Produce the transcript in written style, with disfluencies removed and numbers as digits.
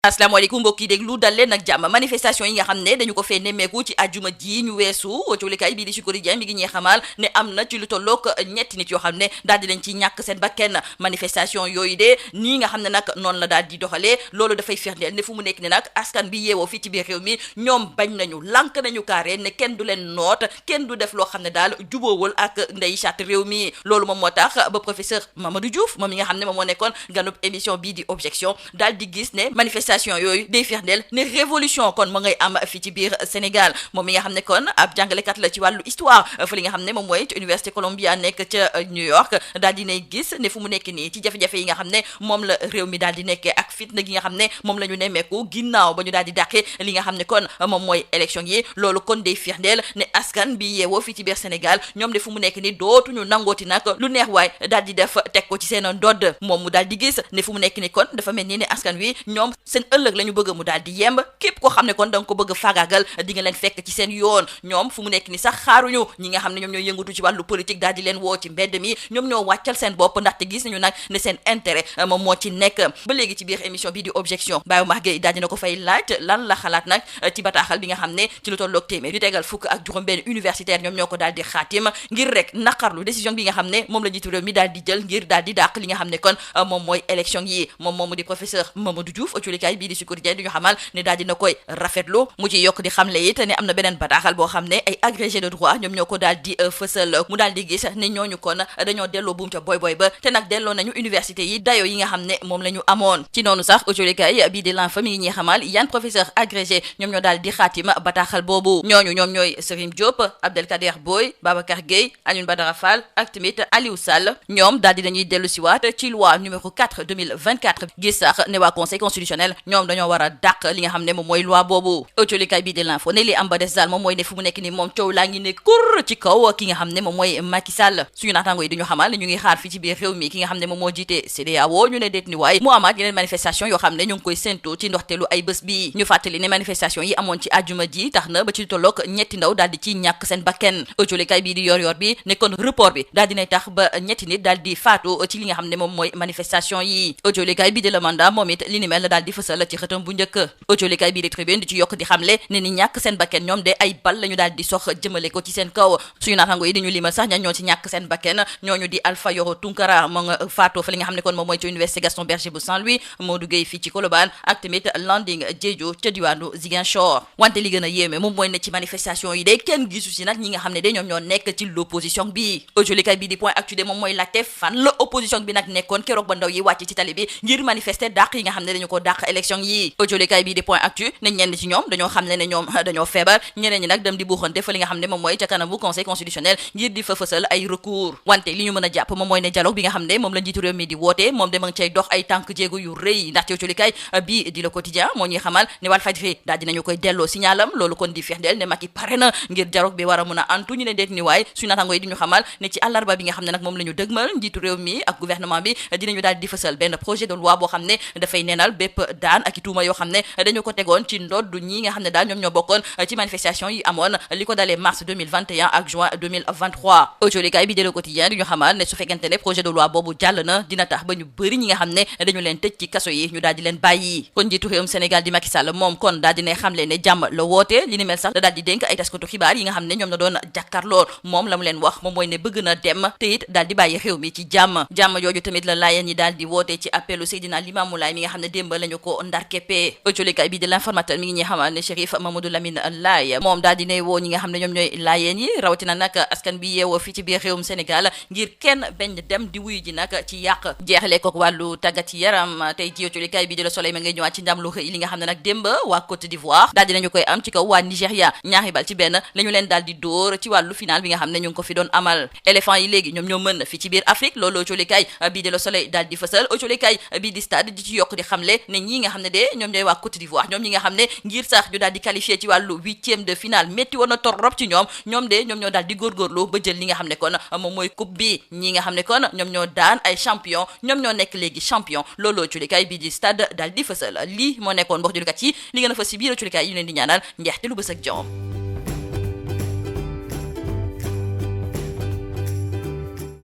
asalaamaaleykum mbokk yi déglu dal leen nag jàmm manifestation yi nga xam ne dañu ko fee nemmeeku ci àjjuma ji ñu weesu coolikaay bii di Sud Quotidien mi ngi ñuy xamal ne am na ci lu tollook ñetti nit yoo xam ne daal di leen ci ñàkk seen bakkan manifestation yooyu de nii nga xam ne nag noonu la daal di doxalee loolu dafay firndeel ne fu mu nekk ne nag askan bi yeewoo fii ci biir réew mi ñoom bañ nañu lànk nañu carré ne kenn du leen noot kenn du def loo xam ne daal juboowul ak ndey charte réew mi loolu moom moo tax ba professeur Mamadou Diouf moom mi nga xam ne moom moo nekkoon ganub émission bii di objection daal di gis ne manifestation yooyu day firndeel ne révolution kon ma ngay am fii ci biir Sénégal moom mi nga xam ne kon ab jàngalekat la ci wàllu histoire fa li nga xam ne moom mooy ci université Columbia nekk ca New York daal di nay gis ne fu mu nekk nii ci jafe-jafe yi nga xam ne moom la réew mi daal di nekkee ak fitna gi nga xam ne moom la ñu nemmeeku ginnaaw ba ñu daal di dàqee li nga xam ne kon moom mooy élection yi loolu kon day firndeel ne askan bi yeewoo fii ci biir Sénégal ñoom de fu mu nekk nii dootuñu nangooti nag lu neex waay daal di def teg ko ci seen ndodd moom mu daal di gis ne fu mu nekk nii kon dafa mel ni ne askan wi ñoom seen ëllëg la ñu bëgg mu daal di yemb képp koo xam ne kon da nga ko bëgg faagaagal di nga leen fekk ci seen yoon ñoom fu mu nekk ni sax xaaruñu ñi nga xam ne ñoom ñoo yëngatu ci wàllu politique daal di leen woo ci mbedd mi ñoom ñoo wàccal seen bopp ndaxte gis nañu nag ne seen intérêt moom moo ci nekk ba léegi ci biir émission bi di objection Baye Max Gueye daal dina ko fay laaj lan la xalaat nag ci bataaxal bi nga xam ne ci lu tolloog téeméer yu tegal fukk ak juróom-benn universitaire ñoom ñoo ko daal di xaatim ngir rek naqarlu décision bi nga xam ne moom la jiitu réew mi daal di jël ngir daal di dàq li nga xam ne kon moom mooy élection yi moom moomu di professeur Mamadou Diouf coolikaay bii di Sud Quotidien di ñu xamal ne daal dina koy rafetlu mu ci yokk di xamle it ne am na beneen bataaxal boo xam ne ay agrégé de droit ñoom ñoo ko daal di fësal mu daal di gis ne ñooñu kon dañoo delloo buum ca boy ba te nag delloo nañu université yi dayo yi nga xam ne moom la ñu amoon ci noonu sax coolikaay bii di L'Info mi ngi ñuy xamal yan professeur agrégé ñoom ñoo daal di xaatima bataaxal boobu ñooñu ñoom ñooy Serigne Diop Abdelkader Boy Babacar Gueye Alioune Badara Fall ak tamit Aliou Sall ñoom daal di dañuy dellu siwaat ci loi numéro 4 2024 gis sax ne waa conseil constitutionnel ñoom dañoo war a dàq li nga xam ne moom mooy loi boobu coolikaay bii di L'Info ne li am ba des daal moom mooy ne fu mu nekk ni moom coow laa ngi ne kur ci kaw ki nga xam ne moom mooy Macky Sall suñu naataango yi dañu xamal ne ñu ngi xaar fii ci biir réew mi ki nga xam ne moom moo jiite CEDEAO ñu ne déet ni waaye mu amaat yeneen manifestation yoo xam ne ñu ngi koy séntu ci ndoxteelu ay bés bi ñu fàttali ne manifestation yi amoon ci àjjuma ji tax na ba ci tolloog ñetti ndaw daal di ci ñàkk seen bakken coolikaay bii di yor bi ne kon report bi daal dinay tax ba ñetti nit daal di faatu ci li nga xam ne moom mooy manifestation yi coolikaay bii di Le Mandat moom it li ni mel la daal di fësal ci xëtam bu njëkk coolikaay bii di Tribune di ci yokk di xamle ne ni ñàkk seen bakken ñoom de ay bal la ñu daal di sox jëmale ko ci seen kaw suñu naataango yi di ñu limal sax ñoo ci ñàkk seen bakken ñooñu di Alpha Yoro Tunkara moo nga faatoo fa li nga xam ne kon moom mooy ci université Gaston Berger bu Saint-Louis Modou Gueye fii ci Colobane ak tamit Landing Diédhiou ca diwaanu Ziguinchor wante li gën a yéeme moom mooy ne ci manifestation yi de kenn gisu si nag ñi nga xam ne de ñoom ñoo nekk ci l'opposition bi coolikaay bii di Point Actu de moom mooy laajte fan la opposition bi nag nekkoon keroog ba ndaw yi wàcc ci tali bi ngir manifester dàq yi nga xam ne dañu ko dàq élection yi coolikaay bii di Point Actu ne ñenn ci ñoom dañoo xam ne ñoom dañoo feebar ñeneen ñi nag dem di buuxante fa li nga xam ne moom mooy ca kanamu conseil constitutionnel ngir di fa fësal ay recours wante li ñu mën a jàpp moom mooy ne dialogue bi nga xam ne moom la njiitu réew mi di woote moom de ma ngi cay dox ay tànk jéego yu rëy ndaxte coolikaay bii di Le Quotidien moo ñuy xamal ne Walfadjri daal dinañu koy delloo signalam loolu kon di firndeel ne Macky pare na ngir dialogue bi war a mën a antu ñu ne deet ni waay suñu naataango yi di ñu xamal ne ci àllarba bi nga xam ne nag moom la ñu dëgmal njiitu réew mi ak gouvernement bi dinañu daal di fësal benn projet de loi boo xam ne dafay neenal bépp daan ak i tuuma yoo xam ne dañu ko tegoon ci ndoddu ñi nga xam ne daal ñoom ñoo bokkoon ci manifestation yi amoon li ko dalee mars 2021 ak juin 2023 coolikaay bi di Le Quotidien di ñu xamal ne su fekkente ne projet de loi boobu jàll na dina tax ba ñu bëri ñi nga xam ne dañu leen tëj ci kaso yi ñu daal di leen bàyyi kon njiitu réewum Sénégal di Macky Sall moom kon daal dina xamle ne jàmm la woote li ni mel sax da daal di dénk ay taskatu xibaar yi nga xam ne ñoom na doon jàkkaarloo moom la mu leen wax moom mooy ne bëgg na dem te it daal di bàyyi réew mi ci jàmm jooju tamit la laayeen yi daal di woote ci appelu Seydina Limamou Laye mi nga xam ne démb lañu ko ndar keppee coolikaay bi di L'Informateur mi ngi ñuy xamal ne Chérif Mamadou Lamine Laye moom daal dinay woo ñi nga xam ne ñoom ñooy laayeen yi rawatina nag askan bi yeewoo fii ci biir réewum Sénégal ngir kenn bañ dem di wuyu ji nag ci yàq jeexale ko wàllu tàggat yaram tey ji coolikaay bi di Le Soleil ma ngay ñëwaat ci ndam lu rëy li nga xam ne nag démb waa Côte d'Ivoire daal dinañu koy am ci kaw waa Nigéria ñaari bal ci benn la ñu leen daal di dóor ci wàllu final bi nga xam ne ñu ngi ko fi doon amal éléphant yi léegi ñoom ñoo mën fii ci biir Afrique loolu coolikaay bii di Le Soleil daal di fësal coolikaay bii di Stade di ci yokk di xamle ne ñii nga xam ne de ñoom ñooy waa Côte d'Ivoire ñoom ñi nga xam ne ngir sax ñu daal di qualifié ci wàllu 8e de finale métti woon na torop ci ñoom de ñoom ñoo daal di góorgóorlu ba jël li nga xam ne kon moom mooy coupe bi ñi nga xam ne kon ñoom ñoo daan ay champion ñoom ñoo nekk léegi champion looloo coolikaay bii di Stade daal di fësal lii moo nekkoon mbokk jullikat yi li ngeen a fës si biir coolikaay yi leen di ñaanal njeexte lu bës ak jom